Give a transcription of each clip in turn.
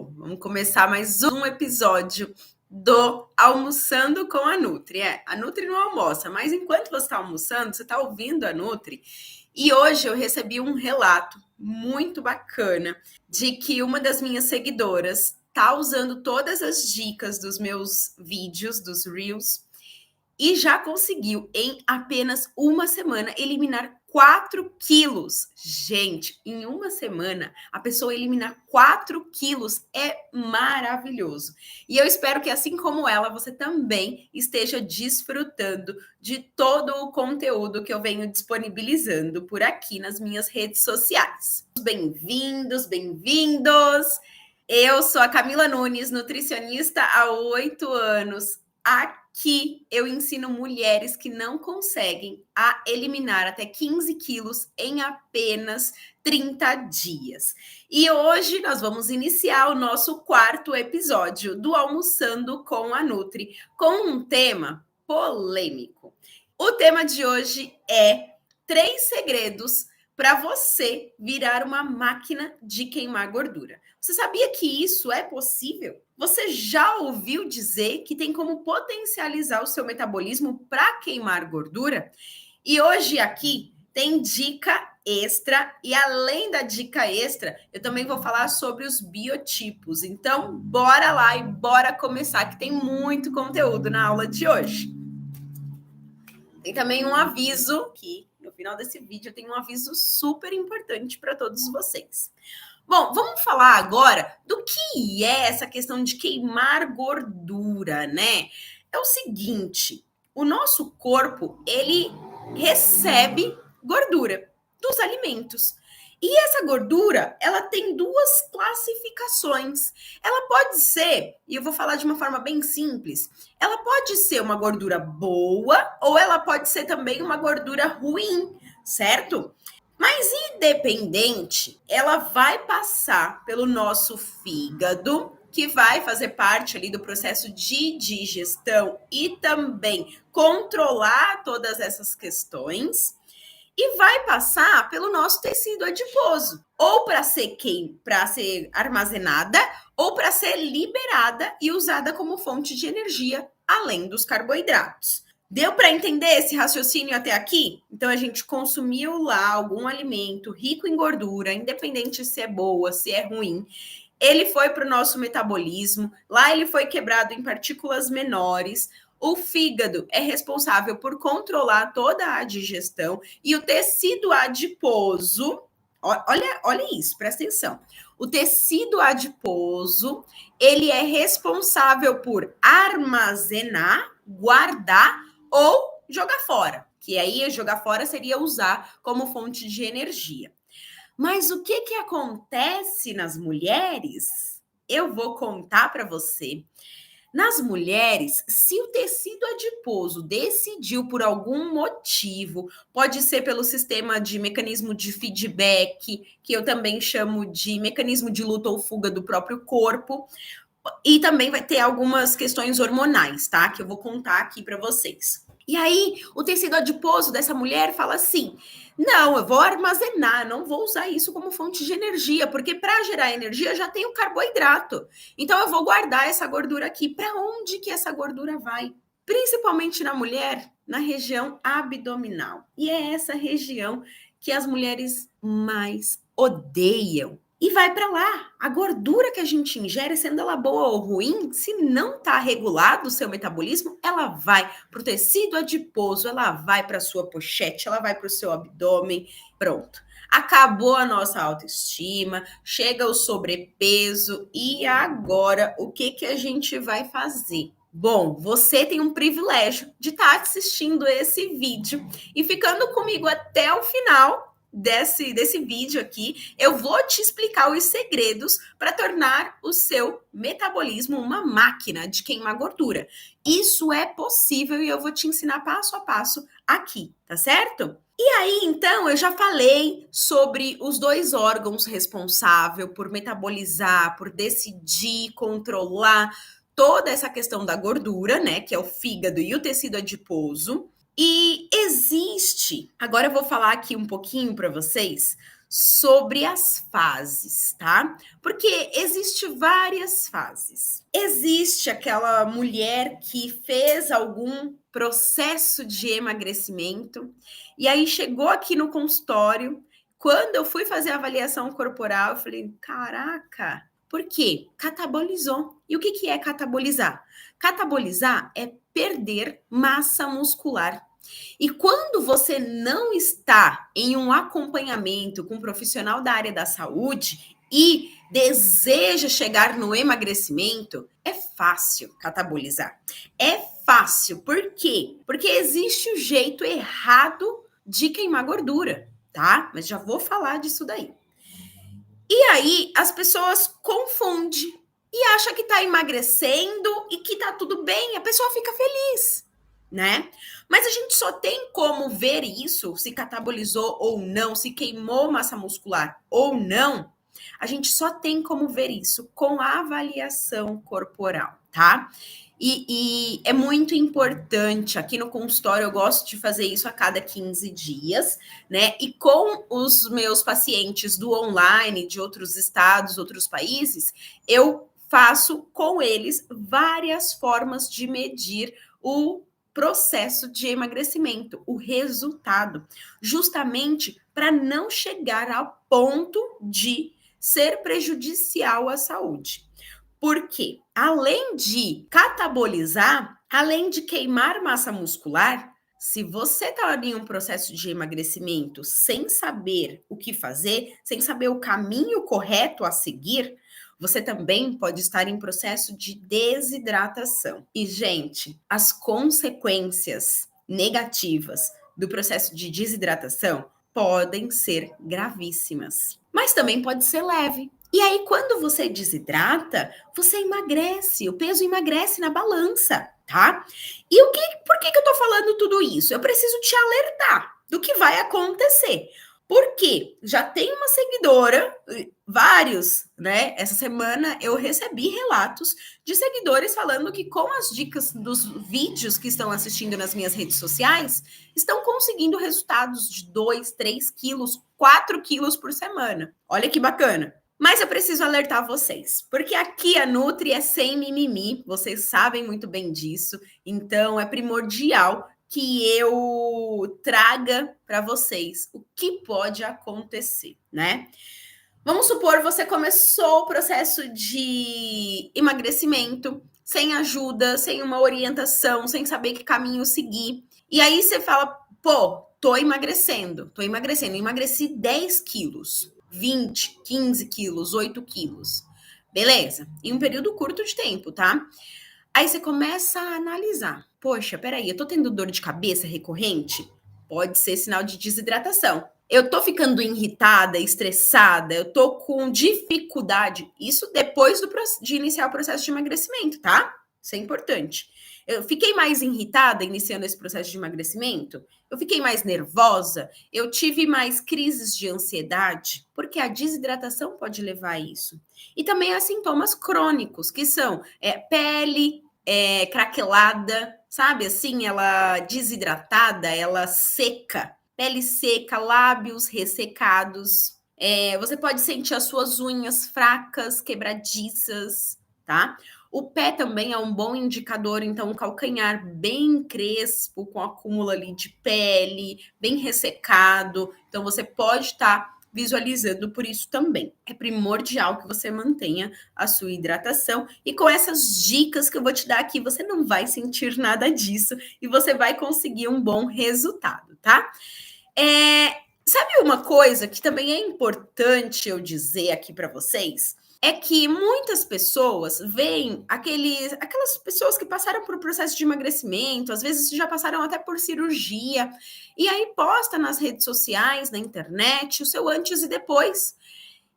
Vamos começar mais um episódio do Almoçando com a Nutri. A Nutri não almoça, mas enquanto você está almoçando, você está ouvindo a Nutri. E hoje eu recebi um relato muito bacana de que uma das minhas seguidoras está usando todas as dicas dos meus vídeos, dos Reels, e já conseguiu, em apenas uma semana, eliminar 4 quilos. Gente, em uma semana, a pessoa eliminar 4 quilos é maravilhoso. E eu espero que, assim como ela, você também esteja desfrutando de todo o conteúdo que eu venho disponibilizando por aqui nas minhas redes sociais. Bem-vindos, bem-vindos! Eu sou a Camila Nunes, nutricionista há 8 anos. Aqui eu ensino mulheres que não conseguem a eliminar até 15 quilos em apenas 30 dias. E hoje nós vamos iniciar o nosso 4º episódio do Almoçando com a Nutri, com um tema polêmico. O tema de hoje é 3 segredos para você virar uma máquina de queimar gordura. Você sabia que isso é possível? Você já ouviu dizer que tem como potencializar o seu metabolismo para queimar gordura? E hoje aqui tem dica extra, e além da dica extra, eu também vou falar sobre os biotipos. Então, bora lá e bora começar, que tem muito conteúdo na aula de hoje. Tem também um aviso que no final desse vídeo eu tenho um aviso super importante para todos vocês. Bom, vamos falar agora do que é essa questão de queimar gordura, né? É o seguinte, o nosso corpo, ele recebe gordura dos alimentos. E essa gordura, ela tem 2 classificações. Ela pode ser, e eu vou falar de uma forma bem simples, ela pode ser uma gordura boa ou ela pode ser também uma gordura ruim, certo? Mas independente, ela vai passar pelo nosso fígado, que vai fazer parte ali do processo de digestão e também controlar todas essas questões, e vai passar pelo nosso tecido adiposo, ou para ser armazenada, ou para ser liberada e usada como fonte de energia, além dos carboidratos. Deu para entender esse raciocínio até aqui? Então, a gente consumiu lá algum alimento rico em gordura, independente se é boa, se é ruim. Ele foi para o nosso metabolismo, lá ele foi quebrado em partículas menores. O fígado é responsável por controlar toda a digestão e o tecido adiposo, olha isso, presta atenção. O tecido adiposo, ele é responsável por armazenar, guardar ou jogar fora, que aí jogar fora seria usar como fonte de energia. Mas o que acontece nas mulheres? Eu vou contar para você. Nas mulheres, se o tecido adiposo decidiu por algum motivo, pode ser pelo sistema de mecanismo de feedback, que eu também chamo de mecanismo de luta ou fuga do próprio corpo, e também vai ter algumas questões hormonais, tá? Que eu vou contar aqui para vocês. E aí, o tecido adiposo dessa mulher fala assim: não, eu vou armazenar, não vou usar isso como fonte de energia, porque para gerar energia eu já tenho carboidrato. Então, eu vou guardar essa gordura aqui. Para onde que essa gordura vai? Principalmente na mulher, na região abdominal. E é essa região que as mulheres mais odeiam. E vai para lá. A gordura que a gente ingere, sendo ela boa ou ruim, se não está regulado o seu metabolismo, ela vai para o tecido adiposo, ela vai para a sua pochete, ela vai para o seu abdômen. Pronto. Acabou a nossa autoestima, chega o sobrepeso e agora o que a gente vai fazer? Bom, você tem um privilégio de estar assistindo esse vídeo e ficando comigo até o final desse vídeo aqui. Eu vou te explicar os segredos para tornar o seu metabolismo uma máquina de queimar gordura. Isso é possível e eu vou te ensinar passo a passo aqui, tá certo? E aí, então, eu já falei sobre os 2 órgãos responsáveis por metabolizar, por decidir, controlar toda essa questão da gordura, né, que é o fígado e o tecido adiposo. E existe, agora eu vou falar aqui um pouquinho para vocês sobre as fases, tá? Porque existe várias fases. Existe aquela mulher que fez algum processo de emagrecimento e aí chegou aqui no consultório. Quando eu fui fazer a avaliação corporal, eu falei: caraca, por quê? Catabolizou. E o que é catabolizar? Catabolizar é perder massa muscular. E quando você não está em um acompanhamento com um profissional da área da saúde e deseja chegar no emagrecimento, é fácil catabolizar. É fácil. Por quê? Porque existe o jeito errado de queimar gordura, tá? Mas já vou falar disso daí. E aí as pessoas confundem e acham que tá emagrecendo e que tá tudo bem, a pessoa fica feliz, né? Mas a gente só tem como ver isso, se catabolizou ou não, se queimou massa muscular ou não. A gente só tem como ver isso com a avaliação corporal, tá? E é muito importante, aqui no consultório eu gosto de fazer isso a cada 15 dias, né? E com os meus pacientes do online, de outros estados, outros países, eu faço com eles várias formas de medir o processo de emagrecimento, o resultado, justamente para não chegar ao ponto de ser prejudicial à saúde. Porque, além de catabolizar, além de queimar massa muscular, se você está em um processo de emagrecimento sem saber o que fazer, sem saber o caminho correto a seguir, você também pode estar em processo de desidratação. E, gente, as consequências negativas do processo de desidratação podem ser gravíssimas, mas também pode ser leve. E aí, quando você desidrata, você emagrece, o peso emagrece na balança, tá? E por que eu tô falando tudo isso? Eu preciso te alertar do que vai acontecer. Porque já tem uma seguidora, vários, né? Essa semana eu recebi relatos de seguidores falando que com as dicas dos vídeos que estão assistindo nas minhas redes sociais, estão conseguindo resultados de 2, 3 quilos, 4 quilos por semana. Olha que bacana. Mas eu preciso alertar vocês, porque aqui a Nutri é sem mimimi, vocês sabem muito bem disso, então é primordial que eu traga para vocês o que pode acontecer, né? Vamos supor você começou o processo de emagrecimento sem ajuda, sem uma orientação, sem saber que caminho seguir. E aí você fala, pô, tô emagrecendo, emagreci 10 quilos. 20, 15 quilos, 8 quilos. Beleza, em um período curto de tempo, tá? Aí você começa a analisar. Poxa, peraí, eu tô tendo dor de cabeça recorrente? Pode ser sinal de desidratação. Eu tô ficando irritada, estressada, eu tô com dificuldade. Isso depois de iniciar o processo de emagrecimento, tá? Isso é importante. Eu fiquei mais irritada iniciando esse processo de emagrecimento? Eu fiquei mais nervosa? Eu tive mais crises de ansiedade? Porque a desidratação pode levar a isso. E também há sintomas crônicos, que são pele craquelada, sabe? Assim, ela desidratada, ela seca. Pele seca, lábios ressecados. Você pode sentir as suas unhas fracas, quebradiças, tá? O pé também é um bom indicador, então, um calcanhar bem crespo, com acúmulo ali de pele, bem ressecado. Então, você pode estar visualizando por isso também. É primordial que você mantenha a sua hidratação. E com essas dicas que eu vou te dar aqui, você não vai sentir nada disso e você vai conseguir um bom resultado, tá? Sabe uma coisa que também é importante eu dizer aqui para vocês? É que muitas pessoas veem aquelas pessoas que passaram por um processo de emagrecimento, às vezes já passaram até por cirurgia, e aí posta nas redes sociais, na internet, o seu antes e depois.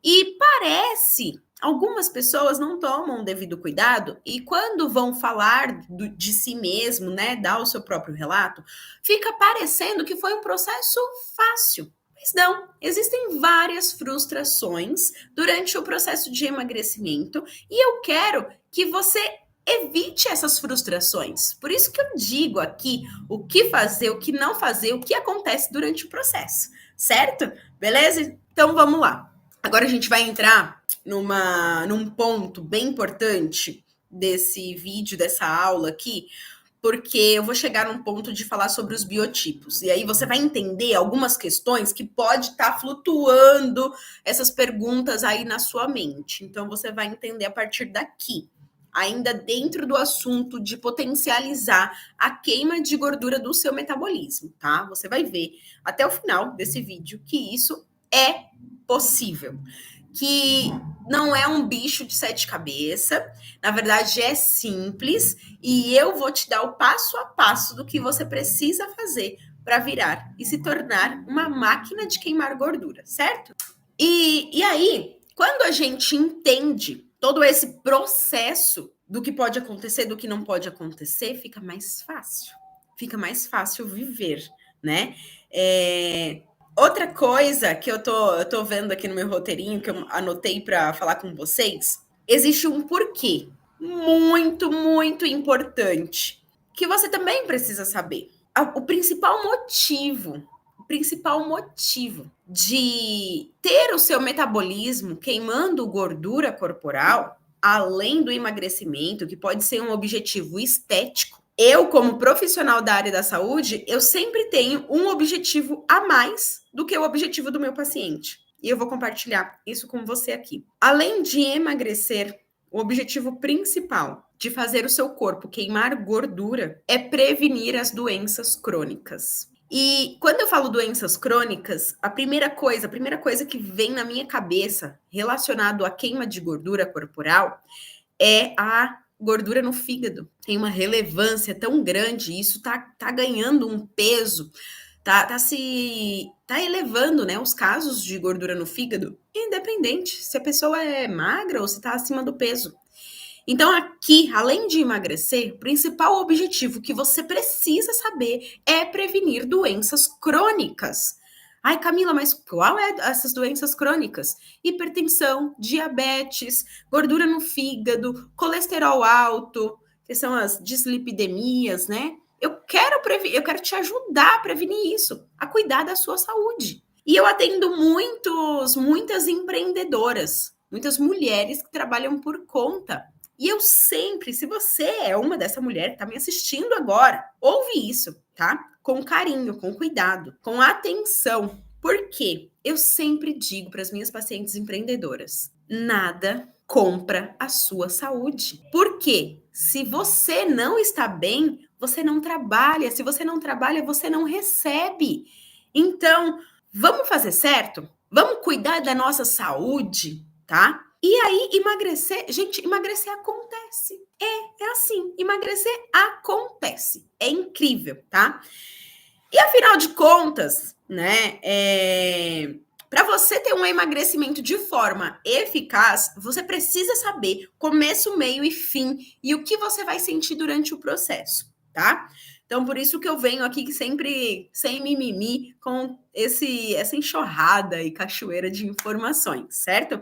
E parece, algumas pessoas não tomam o devido cuidado, e quando vão falar de si mesmo, né, dar o seu próprio relato, fica parecendo que foi um processo fácil. Mas não, existem várias frustrações durante o processo de emagrecimento e eu quero que você evite essas frustrações. Por isso que eu digo aqui o que fazer, o que não fazer, o que acontece durante o processo, certo? Beleza? Então vamos lá. Agora a gente vai entrar num ponto bem importante desse vídeo, dessa aula aqui, porque eu vou chegar num ponto de falar sobre os biotipos. E aí você vai entender algumas questões que pode estar flutuando essas perguntas aí na sua mente. Então você vai entender a partir daqui, ainda dentro do assunto de potencializar a queima de gordura do seu metabolismo, tá? Você vai ver até o final desse vídeo que isso é possível, que não é um bicho de 7 cabeças, na verdade é simples e eu vou te dar o passo a passo do que você precisa fazer para virar e se tornar uma máquina de queimar gordura, certo? E aí, quando a gente entende todo esse processo do que pode acontecer, do que não pode acontecer, fica mais fácil. Fica mais fácil viver, né? Outra coisa que eu tô vendo aqui no meu roteirinho, que eu anotei para falar com vocês, existe um porquê muito, muito importante que você também precisa saber. O principal motivo de ter o seu metabolismo queimando gordura corporal, além do emagrecimento, que pode ser um objetivo estético, eu, como profissional da área da saúde, eu sempre tenho um objetivo a mais do que o objetivo do meu paciente. E eu vou compartilhar isso com você aqui. Além de emagrecer, o objetivo principal de fazer o seu corpo queimar gordura é prevenir as doenças crônicas. E quando eu falo doenças crônicas, a primeira coisa que vem na minha cabeça relacionado à queima de gordura corporal é a gordura no fígado. Tem uma relevância tão grande, isso tá ganhando um peso, tá elevando, né, os casos de gordura no fígado, independente se a pessoa é magra ou se tá acima do peso. Então, aqui, além de emagrecer, o principal objetivo que você precisa saber é prevenir doenças crônicas. Ai, Camila, mas qual é essas doenças crônicas? Hipertensão, diabetes, gordura no fígado, colesterol alto, que são as dislipidemias, né? Eu quero te ajudar a prevenir isso, a cuidar da sua saúde. E eu atendo muitas empreendedoras, muitas mulheres que trabalham por conta. E eu sempre, se você é uma dessa mulher que está me assistindo agora, ouve isso, tá? Com carinho, com cuidado, com atenção. Por quê? Eu sempre digo para as minhas pacientes empreendedoras: nada compra a sua saúde. Por quê? Se você não está bem, você não trabalha. Se você não trabalha, você não recebe. Então, vamos fazer certo? Vamos cuidar da nossa saúde, tá? E aí, emagrecer, gente, emagrecer acontece. É assim, emagrecer acontece. É incrível, tá? E afinal de contas, né, para você ter um emagrecimento de forma eficaz, você precisa saber começo, meio e fim e o que você vai sentir durante o processo, tá? Então, por isso que eu venho aqui sempre sem mimimi com essa enxurrada e cachoeira de informações, certo?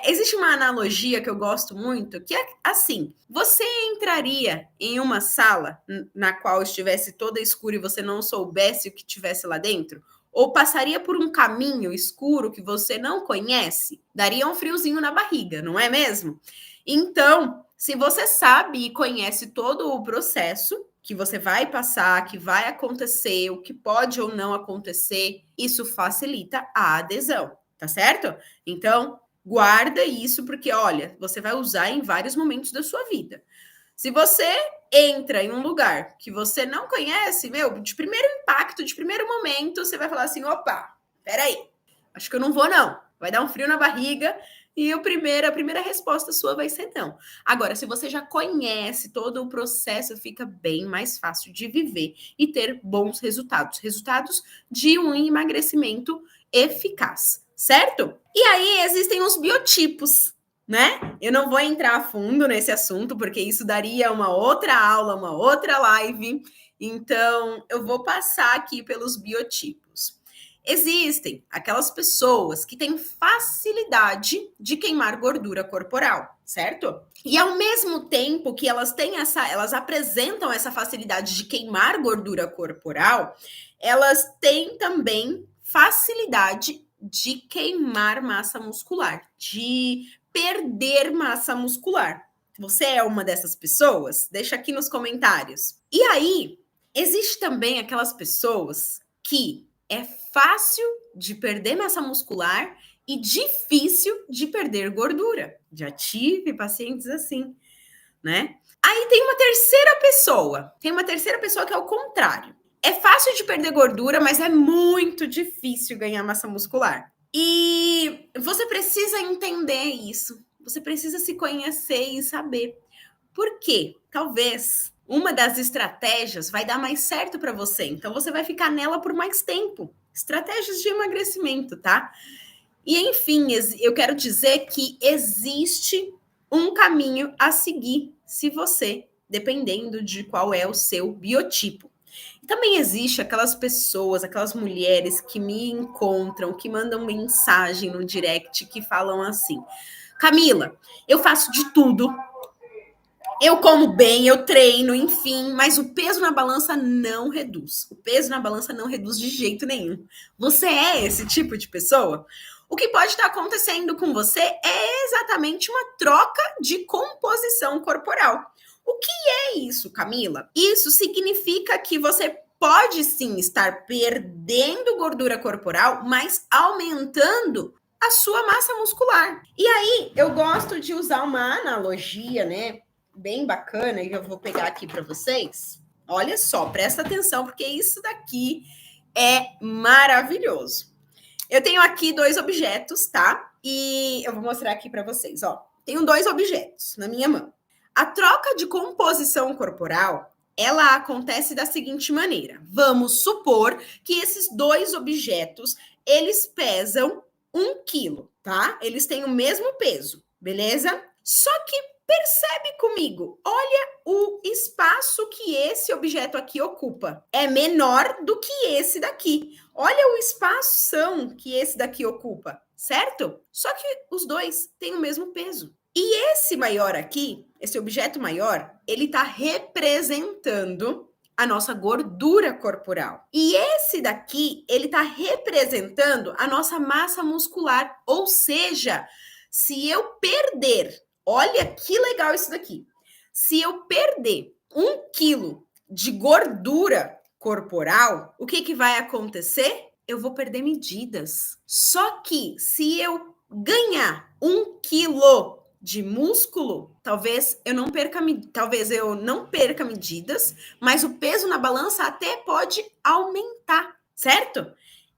Existe uma analogia que eu gosto muito, que é assim: você entraria em uma sala na qual estivesse toda escura e você não soubesse o que tivesse lá dentro? Ou passaria por um caminho escuro que você não conhece? Daria um friozinho na barriga, não é mesmo? Então, se você sabe e conhece todo o processo que você vai passar, que vai acontecer, o que pode ou não acontecer, isso facilita a adesão, tá certo? Então, guarda isso, porque, olha, você vai usar em vários momentos da sua vida. Se você entra em um lugar que você não conhece, meu, de primeiro impacto, de primeiro momento, você vai falar assim: opa, peraí, acho que eu não vou, não. Vai dar um frio na barriga e a primeira resposta sua vai ser não. Agora, se você já conhece todo o processo, fica bem mais fácil de viver e ter bons resultados. Resultados de um emagrecimento eficaz, certo? E aí existem os biotipos, né? Eu não vou entrar a fundo nesse assunto, porque isso daria uma outra aula, uma outra live. Então, eu vou passar aqui pelos biotipos. Existem aquelas pessoas que têm facilidade de queimar gordura corporal, certo? E ao mesmo tempo que elas apresentam essa facilidade de queimar gordura corporal, elas têm também facilidade de queimar massa muscular, de perder massa muscular. Você é uma dessas pessoas? Deixa aqui nos comentários. E aí, existe também aquelas pessoas que é fácil de perder massa muscular e difícil de perder gordura. Já tive pacientes assim, né? Aí tem uma terceira pessoa que é o contrário. É fácil de perder gordura, mas é muito difícil ganhar massa muscular. E você precisa entender isso. Você precisa se conhecer e saber. Por quê? Talvez uma das estratégias vai dar mais certo para você. Então você vai ficar nela por mais tempo. Estratégias de emagrecimento, tá? E enfim, eu quero dizer que existe um caminho a seguir se você, dependendo de qual é o seu biotipo. Também existe aquelas pessoas, aquelas mulheres que me encontram, que mandam mensagem no direct, que falam assim: Camila, eu faço de tudo, eu como bem, eu treino, enfim, mas o peso na balança não reduz. O peso na balança não reduz de jeito nenhum. Você é esse tipo de pessoa? O que pode estar acontecendo com você é exatamente uma troca de composição corporal. O que é isso, Camila? Isso significa que você pode sim estar perdendo gordura corporal, mas aumentando a sua massa muscular. E aí, eu gosto de usar uma analogia, né? Bem bacana, e eu vou pegar aqui para vocês. Olha só, presta atenção, porque isso daqui é maravilhoso. Eu tenho aqui 2 objetos, tá? E eu vou mostrar aqui para vocês, ó. Tenho 2 objetos na minha mão. A troca de composição corporal, ela acontece da seguinte maneira. Vamos supor que esses 2 objetos, eles pesam 1 quilo, tá? Eles têm o mesmo peso, beleza? Só que percebe comigo, olha o espaço que esse objeto aqui ocupa. É menor do que esse daqui. Olha o espação que esse daqui ocupa, certo? Só que os 2 têm o mesmo peso. E esse maior aqui, esse objeto maior, ele está representando a nossa gordura corporal. E esse daqui, ele está representando a nossa massa muscular. Ou seja, se eu perder, olha que legal isso daqui. Se eu perder 1 quilo de gordura corporal, o que vai acontecer? Eu vou perder medidas. Só que se eu ganhar 1 quilo de músculo, talvez eu não perca medidas, mas o peso na balança até pode aumentar, certo?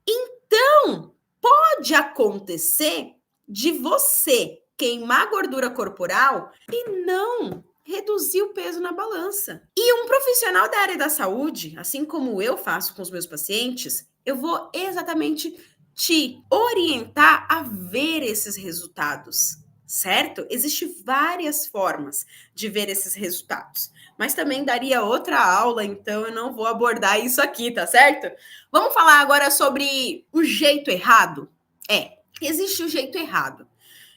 Então, pode acontecer de você queimar gordura corporal e não reduzir o peso na balança. E um profissional da área da saúde, assim como eu faço com os meus pacientes, eu vou exatamente te orientar a ver esses resultados, certo? Existem várias formas de ver esses resultados, mas também daria outra aula, então eu não vou abordar isso aqui, tá certo? Vamos falar agora sobre o jeito errado? Existe o jeito errado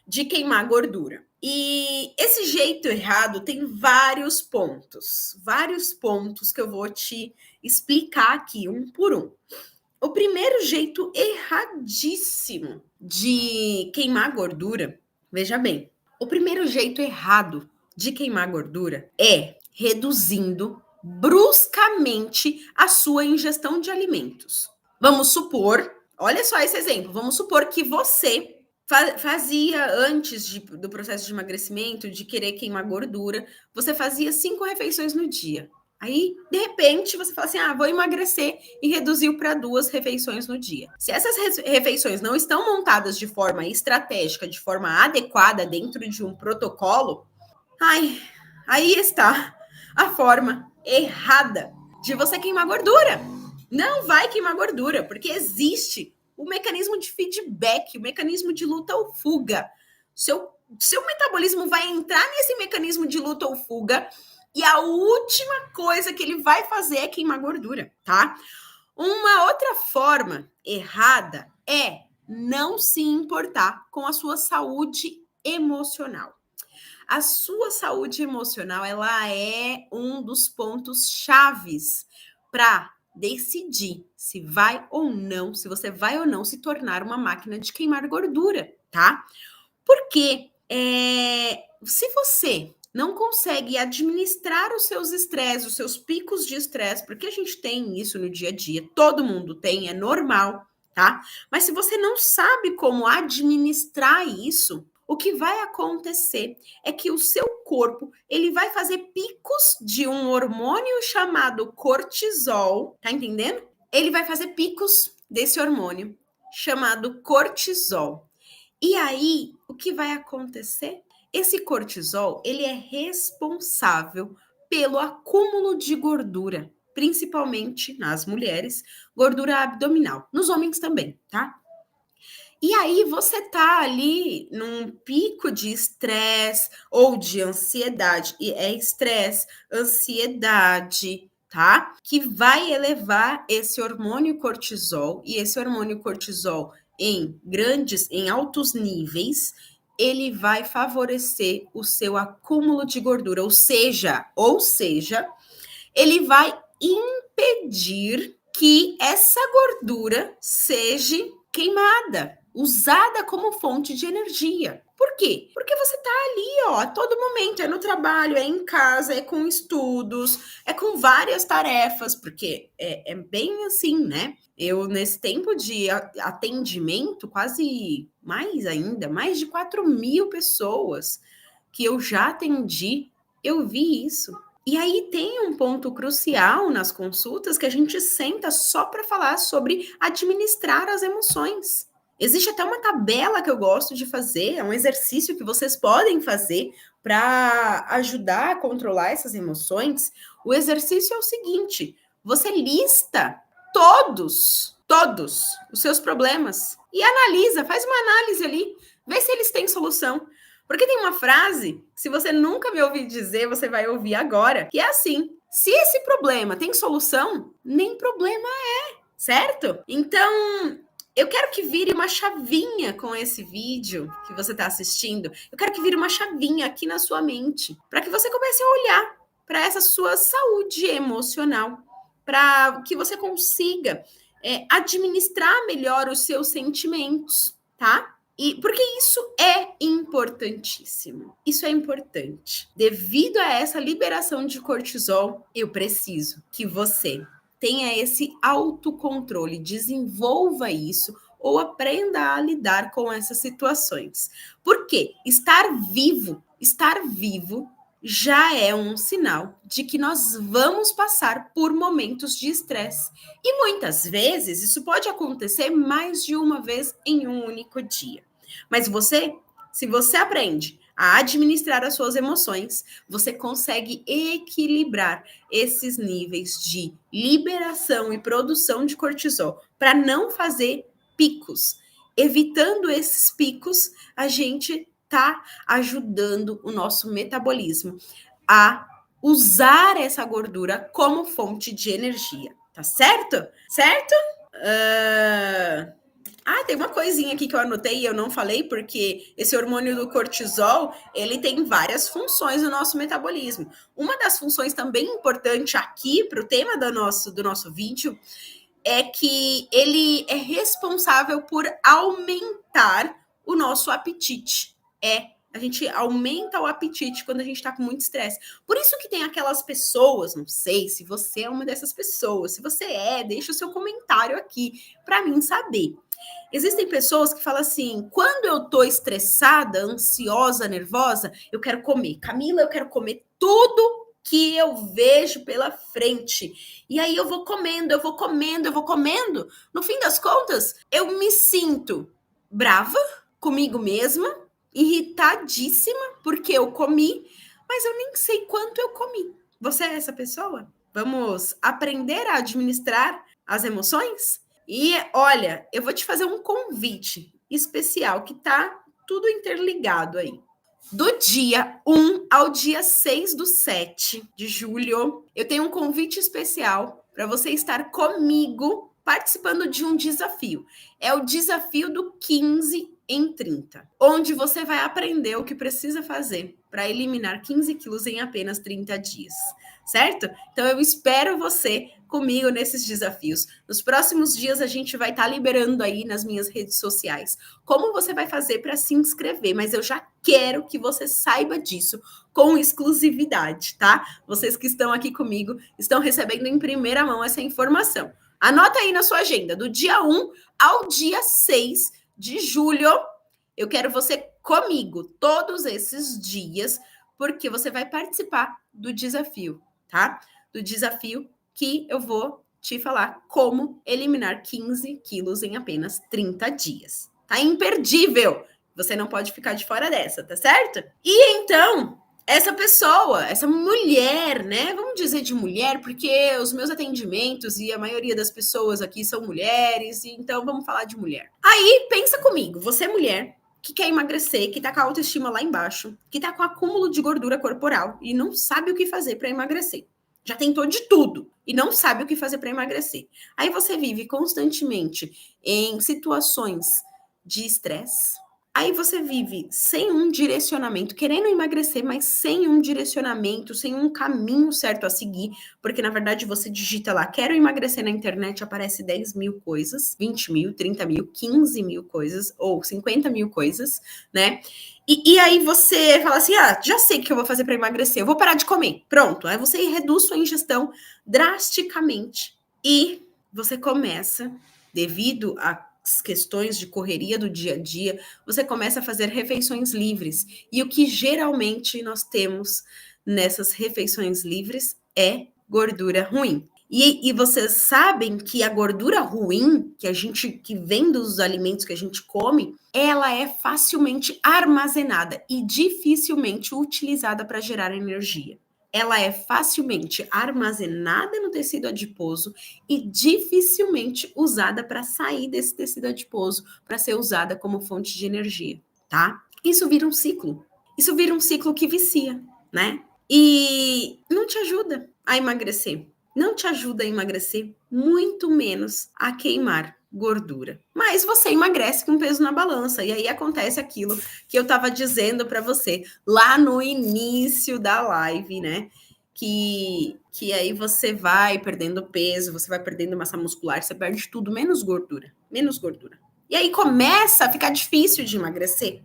de queimar gordura. E esse jeito errado tem vários pontos que eu vou te explicar aqui, um por um. O primeiro jeito erradíssimo de queimar gordura, veja bem, o primeiro jeito errado de queimar gordura é reduzindo bruscamente a sua ingestão de alimentos. Vamos supor, olha só esse exemplo, vamos supor que você fazia antes do processo de emagrecimento, de querer queimar gordura, você fazia 5 refeições no dia. Aí, de repente, você fala assim: vou emagrecer e reduziu para 2 refeições no dia. Se essas refeições não estão montadas de forma estratégica, de forma adequada dentro de um protocolo, aí está a forma errada de você queimar gordura. Não vai queimar gordura, porque existe o mecanismo de feedback, o mecanismo de luta ou fuga. Seu metabolismo vai entrar nesse mecanismo de luta ou fuga e a última coisa que ele vai fazer é queimar gordura, tá? Uma outra forma errada é não se importar com a sua saúde emocional. A sua saúde emocional, ela é um dos pontos chaves para decidir se vai ou não, se você vai ou não se tornar uma máquina de queimar gordura, tá? Porque se você não consegue administrar os seus estresses, os seus picos de estresse, porque a gente tem isso no dia a dia, todo mundo tem, é normal, tá? Mas se você não sabe como administrar isso, o que vai acontecer é que o seu corpo, ele vai fazer picos de um hormônio chamado cortisol, tá entendendo? Ele vai fazer picos desse hormônio chamado cortisol. E aí, o que vai acontecer? Esse cortisol, ele é responsável pelo acúmulo de gordura, principalmente nas mulheres, gordura abdominal, nos homens também, tá? E aí você tá ali num pico de estresse ou de ansiedade, e é estresse, ansiedade, tá? Que vai elevar esse hormônio cortisol, e esse hormônio cortisol em altos níveis, ele vai favorecer o seu acúmulo de gordura, ou seja, ele vai impedir que essa gordura seja queimada, usada como fonte de energia. Por quê? Porque você tá ali, ó, a todo momento, é no trabalho, é em casa, é com estudos, é com várias tarefas, porque é bem assim, né? Eu, nesse tempo de atendimento, quase mais ainda, mais de 4.000 pessoas que eu já atendi, eu vi isso. E aí tem um ponto crucial nas consultas que a gente senta só para falar sobre administrar as emoções. Existe até uma tabela que eu gosto de fazer, é um exercício que vocês podem fazer para ajudar a controlar essas emoções. O exercício é o seguinte: você lista todos os seus problemas e analisa, faz uma análise ali, vê se eles têm solução. Porque tem uma frase, se você nunca me ouviu dizer, você vai ouvir agora, que é assim: se esse problema tem solução, nem problema é, certo? Então, eu quero que vire uma chavinha com esse vídeo que você está assistindo. Eu quero que vire uma chavinha aqui na sua mente, para que você comece a olhar para essa sua saúde emocional, para que você consiga administrar melhor os seus sentimentos, tá? E porque isso é importantíssimo. Isso é importante. Devido a essa liberação de cortisol, eu preciso que você tenha esse autocontrole, desenvolva isso ou aprenda a lidar com essas situações. Porque estar vivo já é um sinal de que nós vamos passar por momentos de estresse. E muitas vezes isso pode acontecer mais de uma vez em um único dia. Mas se você aprende a administrar as suas emoções, você consegue equilibrar esses níveis de liberação e produção de cortisol para não fazer picos. Evitando esses picos, a gente está ajudando o nosso metabolismo a usar essa gordura como fonte de energia, tá certo? Certo? Tem uma coisinha aqui que eu anotei e eu não falei, porque esse hormônio do cortisol, ele tem várias funções no nosso metabolismo. Uma das funções também importante aqui para o tema do nosso vídeo é que ele é responsável por aumentar o nosso apetite. A gente aumenta o apetite quando a gente está com muito estresse. Por isso que tem aquelas pessoas, não sei se você é uma dessas pessoas, se você deixa o seu comentário aqui para mim saber. Existem pessoas que falam assim: quando eu tô estressada, ansiosa, nervosa, eu quero comer. Camila, eu quero comer tudo que eu vejo pela frente. E aí eu vou comendo, eu vou comendo, eu vou comendo. No fim das contas, eu me sinto brava comigo mesma, irritadíssima porque eu comi, mas eu nem sei quanto eu comi. Você é essa pessoa? Vamos aprender a administrar as emoções? E olha, eu vou te fazer um convite especial que tá tudo interligado aí. Do dia 1 ao dia 6/7 de julho, eu tenho um convite especial para você estar comigo participando de um desafio. É o desafio do 15 em 30, onde você vai aprender o que precisa fazer para eliminar 15 quilos em apenas 30 dias, certo? Então eu espero você comigo nesses desafios. Nos próximos dias a gente vai estar liberando aí nas minhas redes sociais como você vai fazer para se inscrever, mas eu já quero que você saiba disso com exclusividade, tá? Vocês que estão aqui comigo estão recebendo em primeira mão essa informação. Anota aí na sua agenda, do dia 1 ao dia 6 de julho, eu quero você comigo todos esses dias, porque você vai participar do desafio, tá? Do desafio que eu vou te falar como eliminar 15 quilos em apenas 30 dias. Tá imperdível! Você não pode ficar de fora dessa, tá certo? E então, essa pessoa, essa mulher, né? Vamos dizer de mulher, porque os meus atendimentos e a maioria das pessoas aqui são mulheres, então vamos falar de mulher. Aí, pensa comigo, você é mulher que quer emagrecer, que tá com a autoestima lá embaixo, que tá com acúmulo de gordura corporal e não sabe o que fazer para emagrecer. Já tentou de tudo e não sabe o que fazer para emagrecer. Aí você vive constantemente em situações de estresse. Aí você vive sem um direcionamento, querendo emagrecer, mas sem um direcionamento, sem um caminho certo a seguir, porque na verdade você digita lá, quero emagrecer na internet, aparece 10 mil coisas, 20 mil, 30 mil, 15 mil coisas, ou 50 mil coisas, né? E aí você fala assim, já sei o que eu vou fazer para emagrecer, eu vou parar de comer, pronto. Aí você reduz sua ingestão drasticamente e você começa, devido às questões de correria do dia a dia, você começa a fazer refeições livres. E o que geralmente nós temos nessas refeições livres é gordura ruim. E vocês sabem que a gordura ruim que vem dos alimentos que a gente come, ela é facilmente armazenada e dificilmente utilizada para gerar energia. Ela é facilmente armazenada no tecido adiposo e dificilmente usada para sair desse tecido adiposo para ser usada como fonte de energia, tá? Isso vira um ciclo. Isso vira um ciclo que vicia, né? E não te ajuda a emagrecer. Não te ajuda a emagrecer, muito menos a queimar gordura. Mas você emagrece com peso na balança. E aí acontece aquilo que eu estava dizendo para você lá no início da live, né? Que aí você vai perdendo peso, você vai perdendo massa muscular, você perde tudo, menos gordura. Menos gordura. E aí começa a ficar difícil de emagrecer.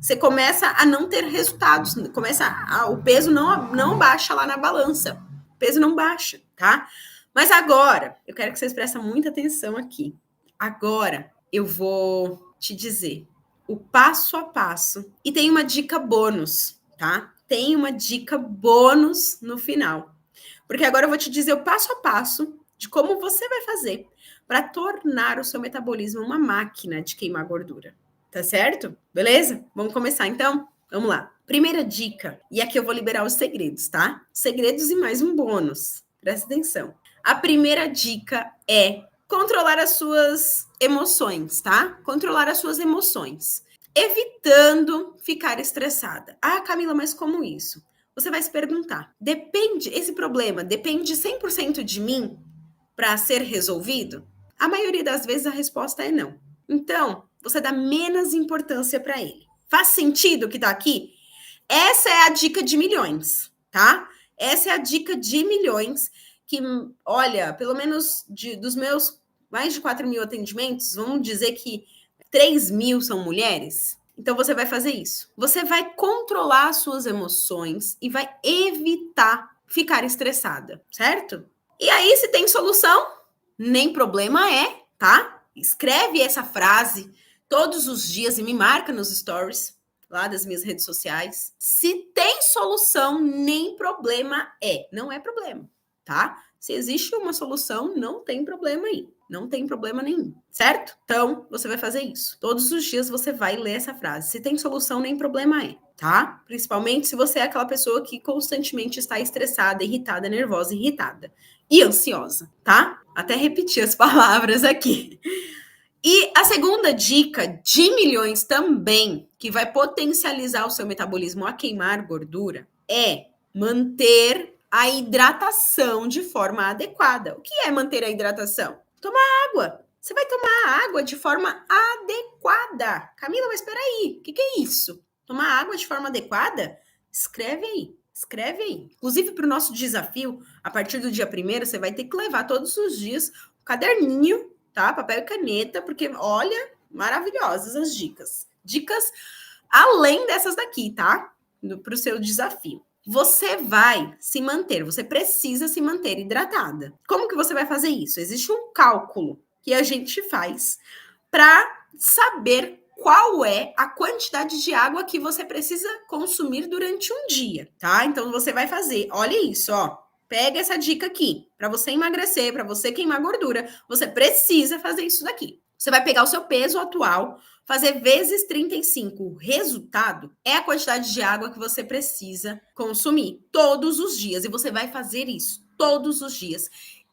Você começa a não ter resultados, o peso não baixa lá na balança. O peso não baixa, tá? Mas agora, eu quero que vocês prestem muita atenção aqui. Agora, eu vou te dizer o passo a passo. E tem uma dica bônus, tá? Tem uma dica bônus no final. Porque agora eu vou te dizer o passo a passo de como você vai fazer para tornar o seu metabolismo uma máquina de queimar gordura. Tá certo? Beleza? Vamos começar então? Vamos lá. Primeira dica, e aqui eu vou liberar os segredos, tá? Segredos e mais um bônus. Presta atenção. A primeira dica é controlar as suas emoções, tá? Controlar as suas emoções. Evitando ficar estressada. Ah, Camila, mas como isso? Você vai se perguntar, esse problema depende 100% de mim para ser resolvido? A maioria das vezes a resposta é não. Então, você dá menos importância para ele. Faz sentido o que tá aqui? Essa é a dica de milhões, tá? Essa é a dica de milhões que, olha, pelo menos dos meus mais de 4 mil atendimentos, vamos dizer que 3 mil são mulheres. Então, você vai fazer isso. Você vai controlar as suas emoções e vai evitar ficar estressada, certo? E aí, se tem solução, nem problema é, tá? Escreve essa frase todos os dias e me marca nos stories lá das minhas redes sociais. Se tem solução, nem problema é. Não é problema, tá? Se existe uma solução, não tem problema aí. Não tem problema nenhum, certo? Então, você vai fazer isso. Todos os dias você vai ler essa frase. Se tem solução, nem problema é, tá? Principalmente se você é aquela pessoa que constantemente está estressada, irritada, nervosa, irritada e ansiosa, tá? Até repetir as palavras aqui. E a segunda dica de milhões também, que vai potencializar o seu metabolismo a queimar gordura, é manter a hidratação de forma adequada. O que é manter a hidratação? Tomar água. Você vai tomar água de forma adequada. Camila, mas espera aí, o que é isso? Tomar água de forma adequada? Escreve aí, escreve aí. Inclusive, para o nosso desafio, a partir do dia 1º, você vai ter que levar todos os dias um caderninho, tá? Papel e caneta, porque, olha, maravilhosas as dicas. Dicas além dessas daqui, tá? Para o seu desafio. Você vai se manter, você precisa se manter hidratada. Como que você vai fazer isso? Existe um cálculo que a gente faz para saber qual é a quantidade de água que você precisa consumir durante um dia, tá? Então você vai fazer, olha isso, ó. Pega essa dica aqui, para você emagrecer, para você queimar gordura, você precisa fazer isso daqui. Você vai pegar o seu peso atual, fazer vezes 35. O resultado é a quantidade de água que você precisa consumir todos os dias. E você vai fazer isso todos os dias,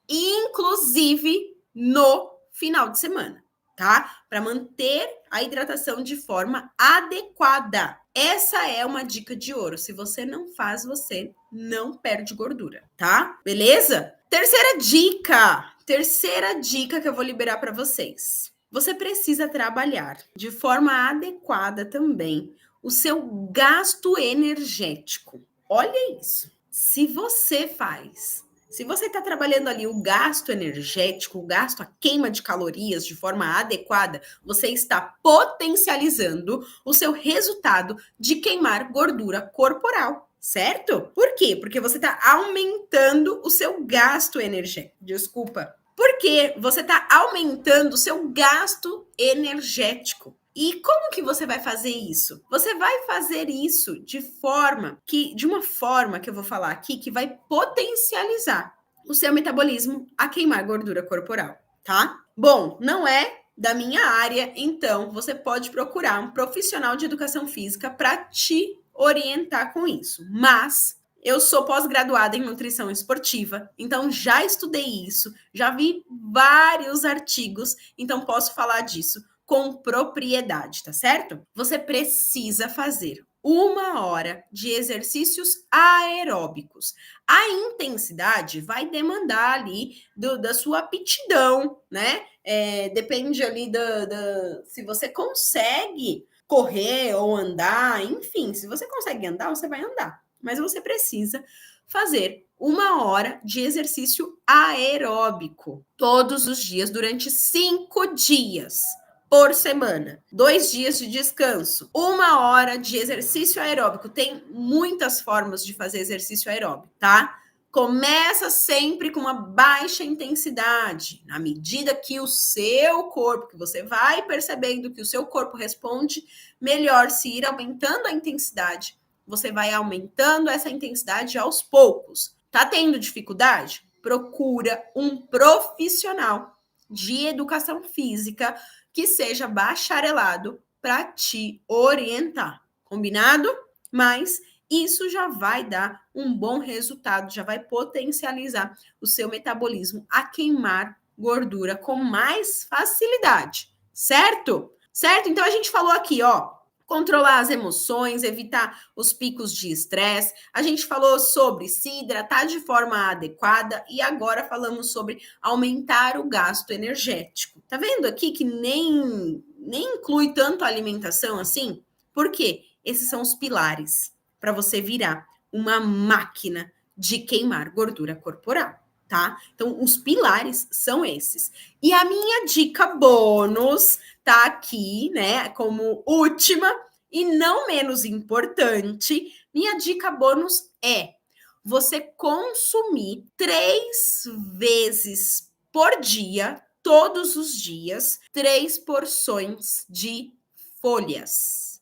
inclusive no final de semana, tá? Para manter a hidratação de forma adequada. Essa é uma dica de ouro. Se você não faz, você não perde gordura, tá? Beleza? Terceira dica que eu vou liberar para vocês. Você precisa trabalhar de forma adequada também o seu gasto energético. Olha isso. Se você está trabalhando ali o gasto energético, o gasto, a queima de calorias de forma adequada, você está potencializando o seu resultado de queimar gordura corporal, certo? Por quê? Porque você está aumentando o seu gasto energético. Desculpa. Porque você está aumentando o seu gasto energético. E como que você vai fazer isso? Você vai fazer isso de uma forma que eu vou falar aqui, que vai potencializar o seu metabolismo a queimar gordura corporal, tá? Bom, não é da minha área, então você pode procurar um profissional de educação física para te orientar com isso. Mas eu sou pós-graduada em nutrição esportiva, então já estudei isso, já vi vários artigos, então posso falar disso com propriedade, tá certo? Você precisa fazer 1 hora de exercícios aeróbicos. A intensidade vai demandar ali da sua aptidão, né? Depende ali se você consegue correr ou andar, enfim, se você consegue andar, você vai andar. Mas você precisa fazer 1 hora de exercício aeróbico todos os dias durante 5 dias por semana. 2 dias de descanso. 1 hora de exercício aeróbico. Tem muitas formas de fazer exercício aeróbico, tá? Começa sempre com uma baixa intensidade. Na medida que o seu corpo, que você vai percebendo que o seu corpo responde melhor se ir aumentando a intensidade, você vai aumentando essa intensidade aos poucos. Tá tendo dificuldade? Procura um profissional de educação física que seja bacharelado para te orientar. Combinado? Mas isso já vai dar um bom resultado, já vai potencializar o seu metabolismo a queimar gordura com mais facilidade, certo? Certo? Então a gente falou aqui, ó, controlar as emoções, evitar os picos de estresse. A gente falou sobre se hidratar de forma adequada e agora falamos sobre aumentar o gasto energético. Tá vendo aqui que nem inclui tanto a alimentação assim? Por quê? Esses são os pilares para você virar uma máquina de queimar gordura corporal, tá? Então, os pilares são esses. E a minha dica bônus tá aqui, né, como última e não menos importante. Minha dica bônus é você consumir 3 vezes por dia, todos os dias, 3 porções de folhas.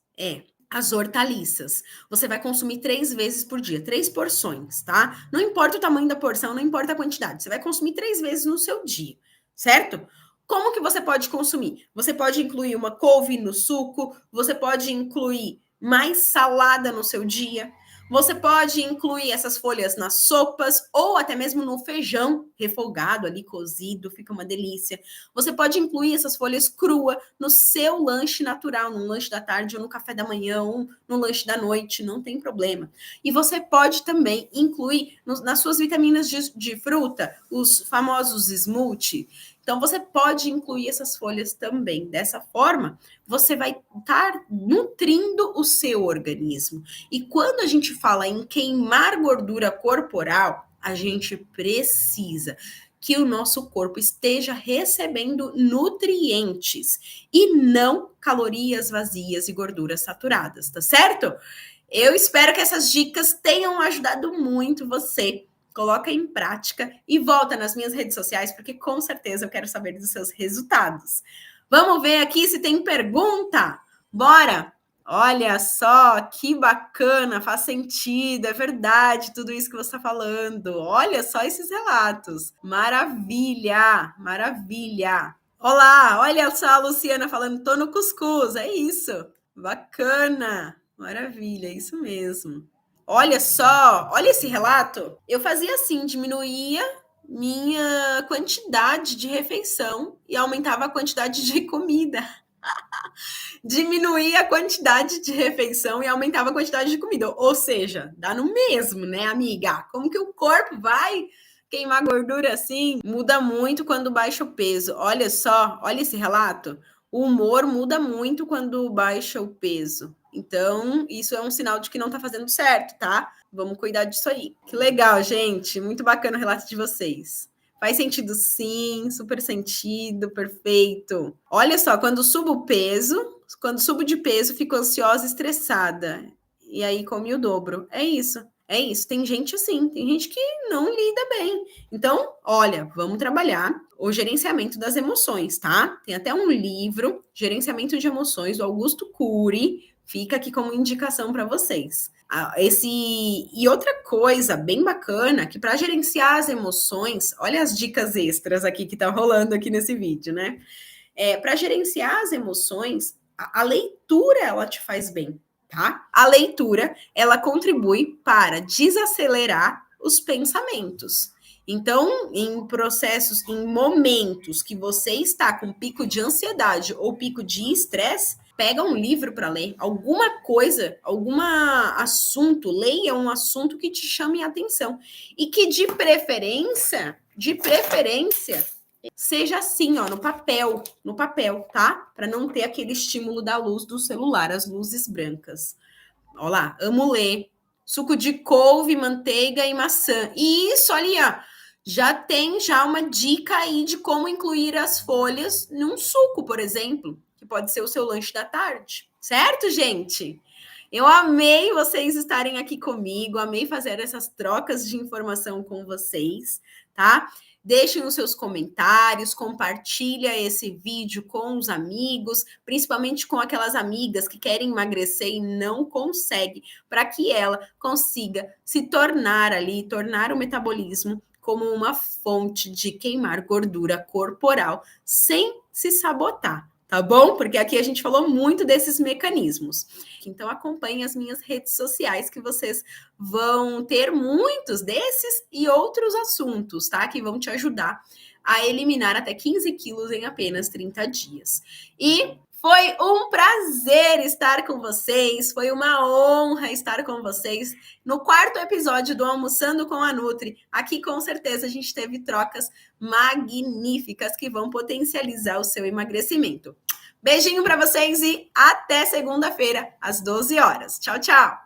As hortaliças. Você vai consumir 3 vezes por dia, 3 porções, tá? Não importa o tamanho da porção, não importa a quantidade. Você vai consumir 3 vezes no seu dia, certo? Como que você pode consumir? Você pode incluir uma couve no suco, você pode incluir mais salada no seu dia, você pode incluir essas folhas nas sopas ou até mesmo no feijão refogado ali, cozido, fica uma delícia. Você pode incluir essas folhas cruas no seu lanche natural, no lanche da tarde ou no café da manhã ou no lanche da noite, não tem problema. E você pode também incluir nas suas vitaminas de fruta, os famosos smoothie, Então, você pode incluir essas folhas também. Dessa forma, você vai estar nutrindo o seu organismo. E quando a gente fala em queimar gordura corporal, a gente precisa que o nosso corpo esteja recebendo nutrientes e não calorias vazias e gorduras saturadas, tá certo? Eu espero que essas dicas tenham ajudado muito você. Coloca em prática e volta nas minhas redes sociais, porque com certeza eu quero saber dos seus resultados. Vamos ver aqui se tem pergunta. Bora! Olha só, que bacana, faz sentido, é verdade tudo isso que você está falando. Olha só esses relatos. Maravilha, maravilha. Olá, olha só a Luciana falando, tô no cuscuz, é isso. Bacana, maravilha, isso mesmo. Olha só, olha esse relato. Eu fazia assim, diminuía minha quantidade de refeição e aumentava a quantidade de comida. Diminuía a quantidade de refeição e aumentava a quantidade de comida. Ou seja, dá no mesmo, né, amiga? Como que o corpo vai queimar gordura assim? Muda muito quando baixa o peso. Olha só, olha esse relato. O humor muda muito quando baixa o peso. Então, isso é um sinal de que não tá fazendo certo, tá? Vamos cuidar disso aí. Que legal, gente. Muito bacana o relato de vocês. Faz sentido sim, super sentido, perfeito. Olha só, quando subo de peso, fico ansiosa e estressada. E aí come o dobro. É isso. É isso. Tem gente assim, tem gente que não lida bem. Então, olha, vamos trabalhar o gerenciamento das emoções, tá? Tem até um livro, Gerenciamento de Emoções, do Augusto Cury. Fica aqui como indicação para vocês. E outra coisa bem bacana, que para gerenciar as emoções, olha as dicas extras aqui que tá rolando aqui nesse vídeo, né? Para gerenciar as emoções, a leitura ela te faz bem, tá? A leitura ela contribui para desacelerar os pensamentos. Então, em processos, em momentos que você está com pico de ansiedade ou pico de estresse, pega um livro para ler, alguma coisa, algum assunto, leia um assunto que te chame a atenção e que de preferência, seja assim, ó, no papel, tá? Para não ter aquele estímulo da luz do celular, as luzes brancas. Olha lá, amo ler. Suco de couve, manteiga e maçã. E isso ali, ó, já tem uma dica aí de como incluir as folhas num suco, por exemplo, que pode ser o seu lanche da tarde. Certo, gente? Eu amei vocês estarem aqui comigo, amei fazer essas trocas de informação com vocês, tá? Deixem os seus comentários, compartilha esse vídeo com os amigos, principalmente com aquelas amigas que querem emagrecer e não conseguem, para que ela consiga se tornar o metabolismo como uma fonte de queimar gordura corporal sem se sabotar, tá bom? Porque aqui a gente falou muito desses mecanismos. Então acompanhe as minhas redes sociais que vocês vão ter muitos desses e outros assuntos, tá? Que vão te ajudar a eliminar até 15 quilos em apenas 30 dias. E foi um prazer estar com vocês, foi uma honra estar com vocês no 4º episódio do Almoçando com a Nutri. Aqui, com certeza, a gente teve trocas magníficas que vão potencializar o seu emagrecimento. Beijinho para vocês e até segunda-feira, às 12 horas. Tchau, tchau!